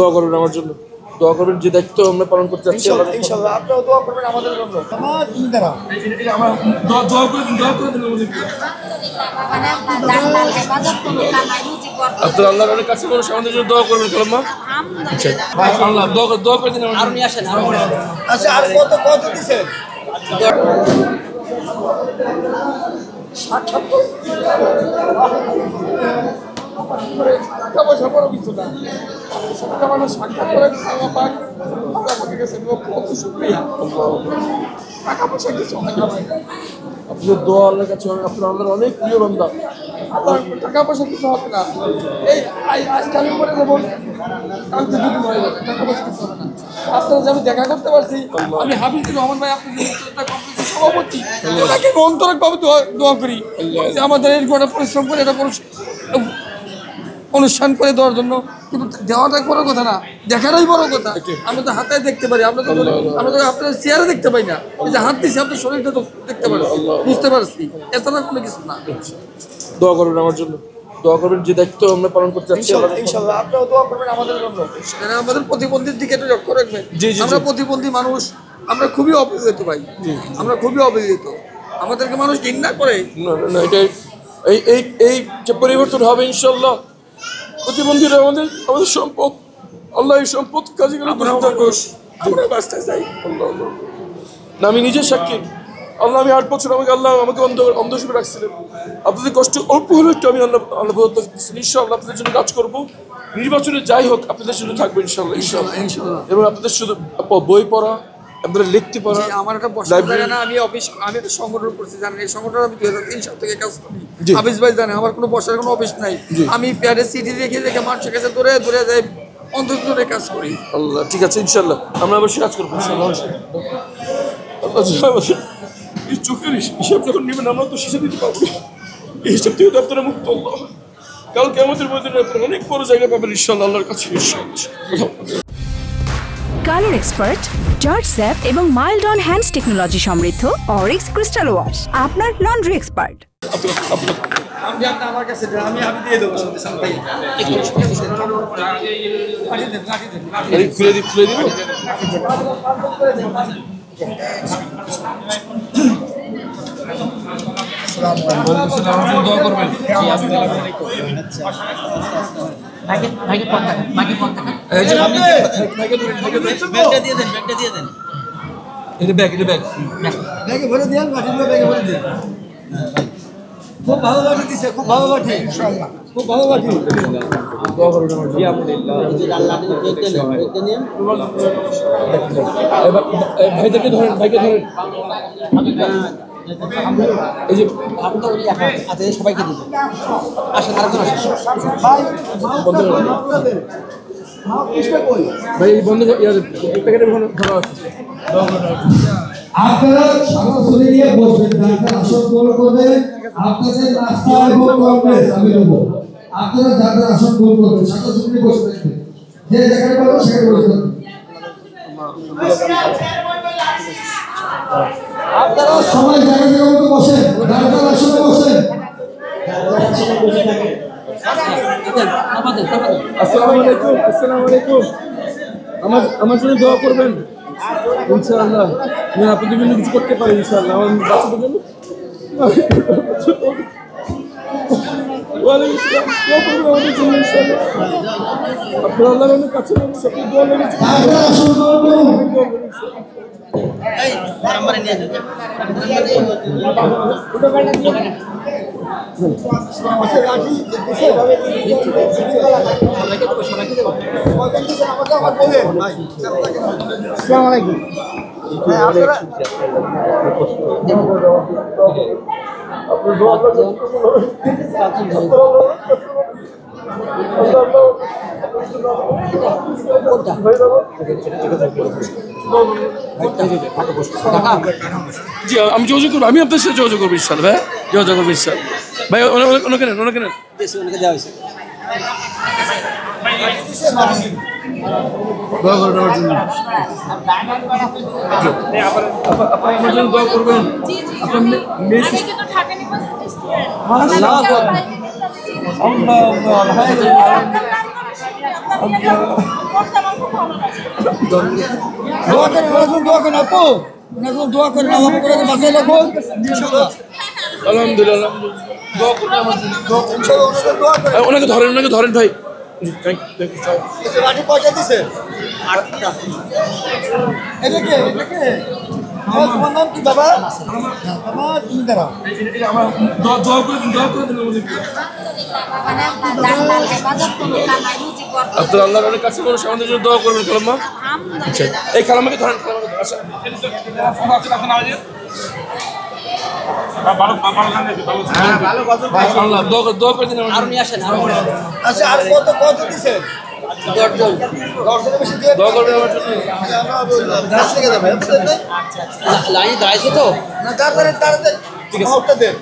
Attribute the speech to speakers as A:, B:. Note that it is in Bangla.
A: দোয়া করবেন আমার জন্য, দোয়া করবেন যে দায়িত্ব আমরা পালন করতে যাচ্ছি।
B: ইনশাআল্লাহ আপনারাও দোয়া করবেন আমাদের জন্য।
A: আপনার আল্লাহর অনেক কাছে মানুষ, আমাদের জন্য দোয়া করবেন কালাম্মা। আল্লাহ দোয়া করে দিন।
B: আচ্ছা আর কত দিছেন? টাকা পয়সা বড় কিছু না, সাক্ষাৎ করে টাকা পয়সা কিছু
A: আপনাদের দোয়া আল্লাহর কাছে, আপনার আল্লাহর অনেক প্রিয় বান্দা।
B: টাকা পয়সা কিছু হবে না। এই আজকাল করে যেমন কালকে দুদিন হয়ে যাবে, টাকা পয়সা কিছু হবে না। আপনারা যে আমি দেখা করতে পারছি, আমি হাফিজুর রহমান ভাই, আপনি সভাপতি, ওনাকে অন্তরকভাবে দোয়া করি যে আমাদের এই গোটা পরিশ্রম করে এটা অনুষ্ঠান করে দেওয়ার জন্য। কিন্তু দেওয়াটা বড় কথা না, দেখাটাই বড় কথা। আমরা তো হাতে দেখতে পারি, আমরা তো আপনার চেয়ারে দেখতে পাই না। এই যে হাত দিচ্ছি আপনার শরীরটা তো দেখতে পারি, বুঝতে পারছি, এছাড়া কোনো কিছু না।
A: দোয়া করবেন আমার জন্য, দোয়া করবেন যে দায়িত্ব আমরা পালন করতে যাচ্ছি।
B: ইনশাআল্লাহ আপনারাও দোয়া করবেন আমাদের জন্য। আমাদের প্রতিবন্ধীর দিকে একটু লক্ষ্য রাখবেন। আমরা প্রতিবন্ধী মানুষ, আমরা খুবই অবহেলিত ভাই, আমরা খুবই অবহেলিত। আমাদেরকে মানুষ ঘৃণা করে
A: না, এটা এই যে পরিবর্তন হবে ইনশাআল্লাহ। প্রতিবন্ধীরা আমাদের সম্পদ, আল্লাহ এই সম্পদ কাজে আমরা বাঁচতে চাই। না আমি নিজের সাক্ষী, আল্লাহ আমি 8 বছর আল্লাহ আমাকে অন্ধ হিসেবে রাখছিলেন। আপনাদের কষ্ট অল্প হলেও একটু আমি আল্লাহ ইনশাআল্লাহ আপনাদের জন্য কাজ করবো। নির্বাচনে যাই হোক আপনাদের জন্য থাকবো ইনশাআল্লাহ। এবং আপনাদের শুধু বই পড়া, আপনারা লিখতে পারা।
B: আমার একটা বসার জায়গা না, আমি একটা সংগঠন করছি, জানেন এই সংগঠন আমি 2003 সাল থেকে কাজ করি। হাফিজ ভাই জানে আমার কোনো বসার কোনো অফিস নাই। আমি প্যাডে সিটি রেখে মানুষের কাছে দৌড়ে যাই, অন্তত কাজ করি।
A: আল্লাহ ঠিক আছে ইনশাআল্লাহ, আমরা অবশ্যই কাজ করবো ইনশাআল্লাহ। এই চোখের হিসাব যখন নেবেন আমরা তো হিসাব দিতে পারবো না। এই হিসাব থেকে তো আপনারা মুক্ত। আল্লাহ কালকে আমাদের মধ্যে আপনারা অনেক বড় জায়গা পাবেন ইনশাআল্লাহ আল্লাহর কাছে।
C: কালার এক্সপার্ট, জর্জ স্যাপ এবং মাইল্ড অন হ্যান্ডস টেকনোলজি সমৃদ্ধ অরিক্স ক্রিস্টাল ওয়াশ আপনার লন্ড্রি এক্সপার্ট।
B: আমার কাছে আমি দিয়ে দেবো।
A: খুলে দিব দোয়া করবেন।
B: খুব ভালো বাটি দিছে, খুব ভালো বাটি, খুব ভালো বাটি।
A: ভাইকে ধরেন। এই যে
B: সবাইকে দিবে। আসেন আরেকজন আসেন
A: ভাই, এই বন্ধ প্যাকেটে ধরা আছে।
D: আপনারা সরাসরি নিয়ে বসবেন, যারা আসন গ্রহণ করবেন আপনাদের নাস্তা এবং কংগ্রেস আমি দেবো। আপনারা যারা আসন গ্রহণ করবেন সরাসরি বসবেন, যে জায়গায় পাবো সেখানে বসবেন। আপনারা সবাই জায়গা মতো বসেন, যারা আসনে বসেন।
A: আসসালামু আলাইকুম। আমার জন্য দোয়া করবেন ইনশাআল্লাহ। আমি আপনাদের জন্য কিছু করতে পারি ইনশাআল্লাহ, আমার বাচ্চাদের জন্য। ওয়ালাইকুম আসসালাম। দোয়া করবেন আমাদের জন্য ইনশাআল্লাহ। আপনার আল্লাহর অনেক কাছে মানুষ, আপনি দোয়া করবেন। জি আমি যোগাযোগ করবো, আমি আপনার সাথে যোগাযোগ করবো ইনশাআল্লাহ। ভাই যোগাযোগ করবো ইনশাআল্লাহ। ভাই ওনাকে দেওয়া হয়েছে। দোয়া করবেন আমার জন্য, আপনার জন্য দোয়া করবেন। আপনার মেয়ে
B: দোয়া করেন, দোয়া করেন আপু, দোয়া করেন আপু করে বাসায় রাখুন।
A: আলহামদুলিল্লাহ, দোয়া করবেন আমার জন্য, দোয়া করবেন। ওনাকে ধরেন ভাই। Thank you.
B: লাঠি পয়সা দিছে এটাকে তোমার নাম কি বাবা? বাবা তুমি দাঁড়াও।
A: দোয়া করে দিন আমাদেরকে। আপনার আল্লাহর অনেক কাছে মানুষ আমাদের জন্য দোয়া করবেন খালাম্মা। আচ্ছা, এই খালাম্মাকে ধরেন, আচ্ছা আল্লাহ দোয়া করে দিন
B: আচ্ছা আর কত দিছে? 10 জন। 10 জনের বেশি দিয়ে
A: দোয়া করবেন আমার জন্য।
B: লাইন দাঁড়াইছে তো না, তাড়াতাড়ি তাড়াতাড়ি ঠিক আছে, দেন।